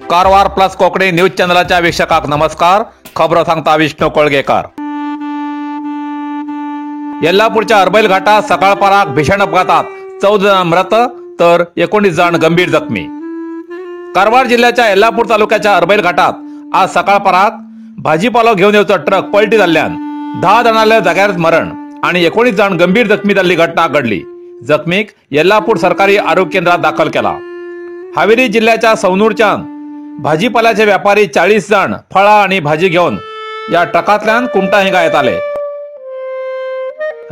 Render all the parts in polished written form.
Karwar plus Konkani news चॅनलच्या वीक्षकांक नमस्कार. खबरो सांगता विष्णू कोळगेकर. येल्लापूरच्या अर्बैल घाटात सकाळपराक भीषण अपघातात 14 जण मृत तर 19 जण गंभीर जखमी. कारवार जिल्ह्याच्या येल्लापूर तालुक्याच्या अर्बैल घाटात आज सकाळपराक भाजीपालो घेऊन येवचो ट्रक पलटी जाल्ल्यान 10 जणांले जाग्यार मरण आणि 19 जण गंभीर जखमी जाल्ली घटना घडली. जखमीक येल्लापूर सरकारी आरोग्य केंद्रात दाखल केला. हावेरी जिल्ह्याच्या सवनूरच्यान भाजीपाल्याचे व्यापारी 40 जण फळा आणि भाजी घेऊन या ट्रकातल्यान कुमटा हिंगा येताले.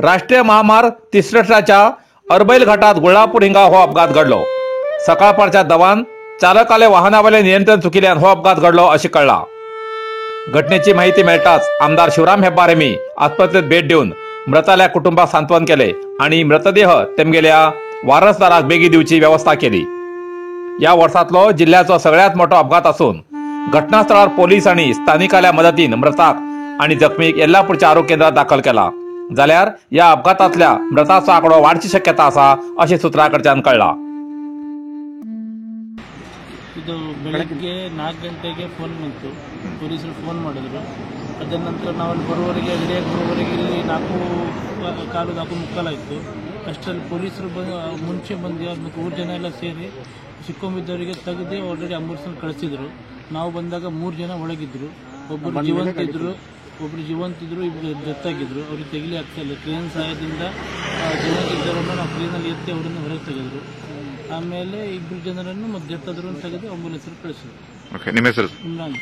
राष्ट्रीय महामार्ग 63च्या अर्बैल घाटात गुळापूर हिंगा हो अपघात घडलो. सकाळपारच्या दवान चालकाले वाहनावले नियंत्रण चुकिल्ल्यान हो अपघात घडलो अशी कळला. घटनेची माहिती मिळताच आमदार शिवराम हेब्बार हेमी आस्पत्रेत भेट देऊन मृताल्या कुटुंबाक सांत्वन केले आणि मृतदेह तेमगेल्या वारसदाराक बेगी दिवची व्यवस्था केली. या वर्षातलो जिल्ह्याचो सगळ्यात मोठो अपघात असून घटनास्थळावर पोलीस आणि स्थानिकाल्या मदतीन मृताक आणि जखमीक येल्लापूरच्या आरोग्य केंद्रात दाखल केला. जाल्यार या अपघातातल्या मृताचो आकडो वाडची शक्यता आसा अशें सूत्राकडच्यान कळला. ಬೆಳಗ್ಗೆ 4 ಗಂಟೆಗೆ ಫೋನ್ ಬಂತು. ಪೊಲೀಸರು ಫೋನ್ ಮಾಡಿದ್ರು. ಅದರ ನಂತರ ನಾವು ಅಲ್ಲಿ ಬರುವವರೆಗೆ ಅಂಗಡಿಯಾಗಿ ಬರುವವರೆಗೆ ಇಲ್ಲಿ 4:45 ಇತ್ತು. ಅಷ್ಟರಲ್ಲಿ ಪೊಲೀಸರು ಮುಂಚೆ ಬಂದು ಮತ್ತು 3 ಜನ ಎಲ್ಲ ಸೇರಿ ಸಿಕ್ಕೊಂಬಿದ್ದವರಿಗೆ ತೆಗೆದು ಆಲ್ರೆಡಿ ಆಂಬುಲೆನ್ಸ್ನಲ್ಲಿ ಕಳಿಸಿದ್ರು. ನಾವು ಬಂದಾಗ 3 ಜನ ಒಳಗಿದ್ರು. ಒಬ್ಬರು ಜೀವಂತ ಇದ್ರು, ಇಬ್ಬರು ಡೆತ್ ಆಗಿದ್ರು. ಅವ್ರಿಗೆ ತೆಗಿಲಿ ಆಗ್ತಾ ಇಲ್ಲ. ಕ್ರೇನ್ ಸಹಾಯದಿಂದ ಜನ ನಾವು ಕ್ರೇನಲ್ಲಿ ಎತ್ತಿ ಅವರನ್ನು ಹೊರಗೆ ತೆಗೆದ್ರು. ಆಮೇಲೆ 2 ಜನರನ್ನು ಮತ್ತೆ ಡೆತ್ ಆದ್ರೂ ತೆಗೆದು ಆಂಬುಲೆನ್ಸ್ ಕಳಿಸಿದ್ರು. ನಿಮ್ಮ ಹೆಸರು? ಇಮ್ರಾನ್.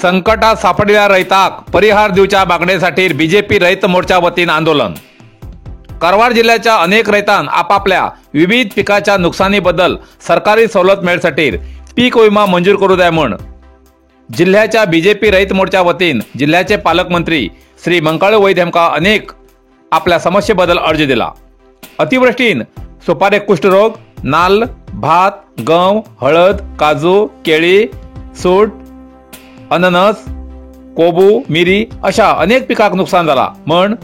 संकटात सापडलेल्या रैताक परिहार दिवच्या मागणेसाठी बीजेपी रैत मोर्चा वतीन आंदोलन. कारवार जिल्ह्याच्या अनेक रैतान आपापल्या विविध पिकाच्या नुकसानीबद्दल सरकारी सवलत मेळसाठी पीक विमा मंजूर करू द्या म्हण जिल्ह्याच्या बीजेपी रैत मोर्चा वतीन जिल्ह्याचे पालकमंत्री श्री मंकाळू वैद्य हेमका अनेक आपल्या समस्येबद्दल अर्ज दिला. अतिवृष्टीन सुपारेक कुष्ठरोग, नाल्ल, भात, गंव, हळद, काजू, केळी, सूट, अननस, कोबू, मिरी अशा अनेक पिकाक नुकसान झाला म्हण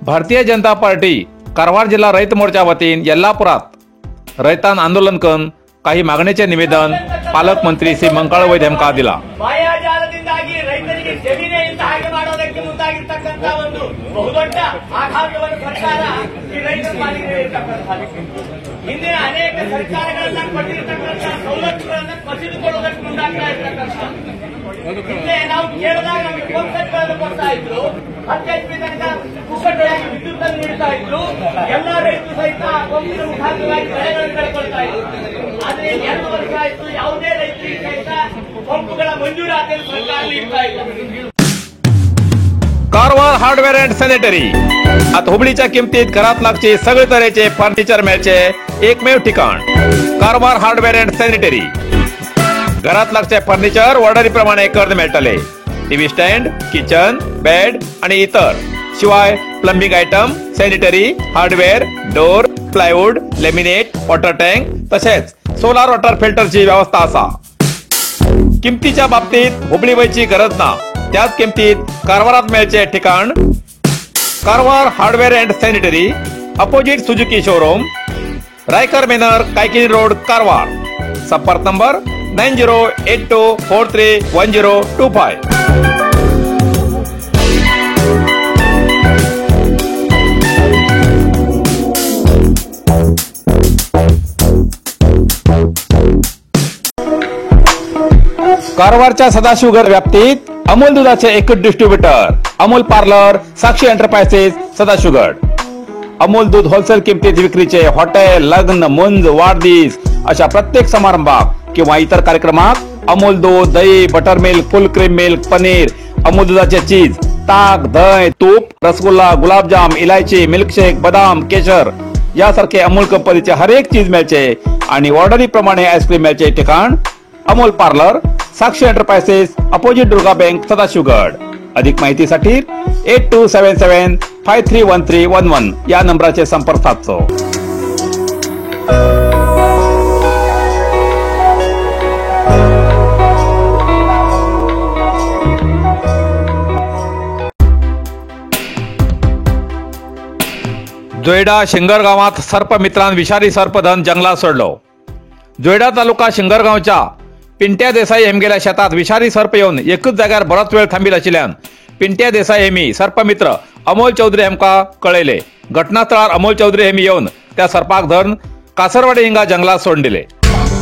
भारतीय जनता पार्टी कारवार जिल्हा रैत मोर्चा वतीन येल्लापुरात रैतान आंदोलन करून काही मागणीचे निवेदन पालकमंत्री श्री मंकाळू वैद्य हेमका दिला. ಮಾಯಾಜಾಲದಿಂದಾಗಿ ರೈತರಿಗೆ ಜಮೀನೇ ಇಂತ ಹಾಗೆ ಮಾಡೋದಕ್ಕೆ ಮುಂದಾಗಿರ್ತಕ್ಕಂಥ ಒಂದು ಬಹುದೊಡ್ಡ ಆಘಾತವನ್ನು ಸರ್ಕಾರ ಈ ರೈತರ ಪಾಲಿಗೆ ಹಿಂದಿನ ಅನೇಕ ಸರ್ಕಾರಗಳನ್ನ ಕೊಟ್ಟಿರತಕ್ಕಂಥ ಸವಲತ್ತುಗಳನ್ನ ಕಸಿದುಕೊಳ್ಳೋದಕ್ಕೆ ಮುಂದಾಗ್ತಾ ಇರ್ತಕ್ಕಂಥ ಹಿಂದೆ ನಾವು ಕೇಳಿದಾಗ ನಮಗೆ ಕಾನ್ಸೆಪ್ಟ್ಗಳನ್ನು ಕೊಡ್ತಾ ಇದ್ರು. 15 ತನಕ ಪುಕ್ಕಟೆಯಾಗಿ ವಿದ್ಯುತ್ ಅನ್ನು ನೀಡ್ತಾ ಇದ್ರು. ಎಲ್ಲಾ ರೈತರು ಸಹಿತ ಕೊಂಬಿನ ಮುಖಾಂತರವಾಗಿ ಬೆಳೆಗಳನ್ನು ಬೆಳೆಕೊಳ್ತಾ ಇದ್ರು. ಆದ್ರೆ 2 ವರ್ಷ ಆಯ್ತು, ಯಾವುದೇ ರೈತರಿಗೆ ಸಹಿತ पंपಗಳ ಮಂಜೂರಾತಿಯನ್ನು ಸರ್ಕಾರ ನೀಡ್ತಾ ಇಲ್ಲ. Karwar hardware and sanitary. आता हुबळीच्या किमतीत घरात लागचे सगळे तऱ्हेचे फर्निचर मिळचे एकमेव ठिकाण कारवार हार्डवेअर अँड सॅनिटरी. घरात लागते फर्निचर ऑर्डरी प्रमाणे कर्ज मेळटले। टीव्ही स्टँड, किचन, बेड आणि इतर, शिवाय plumbing item, sanitary, hardware, door, plywood, laminate, water tank तसेच सोलार वॉटर फिल्टरची व्यवस्था असा। किमतीच्या बाबतीत हुबळी वयची गरज ना, त्याच किमतीत कारवारात मेळचे ठिकाण Karwar hardware and sanitary, opposite Suzuki showroom, Raikar manor, Kaikini road, Karwar. संपर्क नंबर 9082431025। कारवारच्या सदाशिवगड व्याप्तीत अमूल दुधाचे एकच distributor Amul parlour, Sakshi enterprises, Sadashivgad. Amul दूध होलसेल किमतीत विक्रीचे हॉटेल, लग्न, मुंज, वाढदिवस अशा प्रत्येक समारंभात किंवा इतर कार्यक्रमात अमूल दूध, दही, बटर मिल्क, फुल क्रीम मिल्क, पनीर, अमूल दुधाचे चीज, ताक, दही, तूप, रसगुल्ला, गुलाबजाम, इलायची, मिल्कशेक, बदाम, केशर यासारखे अमूल कंपनीचे हर एक चीज मिळते आणि ऑर्डरी प्रमाणे आईस्क्रीम मिळचे ठिकाण Amul parlour, Sakshi enterprises, opposite Durga bank, Sadashivgad. अधिक माहितीसाठी 8277531311 या नंबराचे संपर्क साधचो। जोयडा शिंगर गावात सर्प मित्रांन विषारी सर्पधन जंगलात सोडलो। जोयडा तालुका शिंगर गावच्या पिंट्या देसाई हेमगेल्या शेतात विषारी सर्प येऊन एकच जाग्यार बरोच वेळ थांबिल आशिल्ल्यान पिंट्या देसाई हेमी सर्पमित्र अमोल चौधरी हेमका कळयले। घटनास्थळार अमोल चौधरी हेमी येऊन त्या सर्पाक धरून कासरवाडी हिंगा जंगलात सोडून दिले।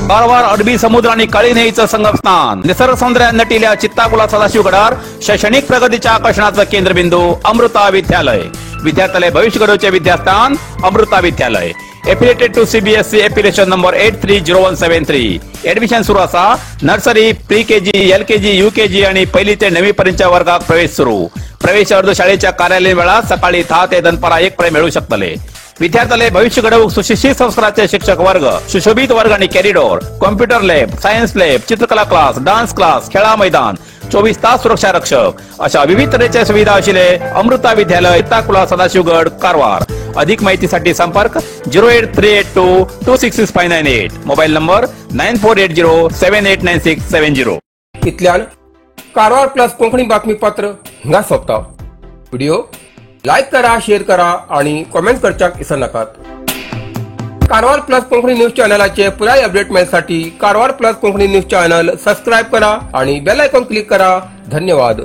कारवार अरबी समुद्र आणि काळी न्हंयेचं संगम स्नान, निसर्ग सौंदर्यान नटिल्या चित्ताकुला सदाशिवगडार शैक्षणिक प्रगतीच्या आकर्षणाचं केंद्रबिंदू अमृता विद्यालय। विद्यार्थ्यालय भविष्य घडवचे विद्यास्थान Amrita Vidyalaya. Affiliated to CBSE application number 830173। Admission सुरू असा। Nursery, pre KG, LKG, UKG आणि पहिली ते 9वी पर्यंतच्या वर्गात प्रवेश सुरू। प्रवेश अर्ज शाळेच्या कार्यालयीन वेळा सकाळी 10 ते दनपारा 1 पर्यंत मिळू शकतले। विद्यार्थ्यालय भविष्य घडवूक सुशिक्षित संस्काराचे शिक्षक वर्ग, सुशोभित वर्ग आणि corridor, computer lab, science lab, चित्रकला क्लास, डान्स क्लास, खेळा मैदान, 24 तास सुरक्षा रक्षक अशा विविध तऱ्हेच्या सुविधा असलेले अमृता विद्यालय, चित्ताकुला, सदाशिवगड, कारवार। अधिक माहितीसाठी संपर्क 08382266598, मोबाईल नंबर 9480789670। इतल्यान कारवार प्लस कोंकणी बातमीपत्र हिंगा सोंपता। व्हिडिओ लाईक करा, शेअर करा आणि कमेंट करच्याक विसरू नकात। कारवार प्लस कोंकणी न्यूज चॅनलाचे पुराय अपडेट मिळण्यासाठी Karwar plus Konkani news channel subscribe करा आणि बेल आयकॉन क्लिक करा। धन्यवाद।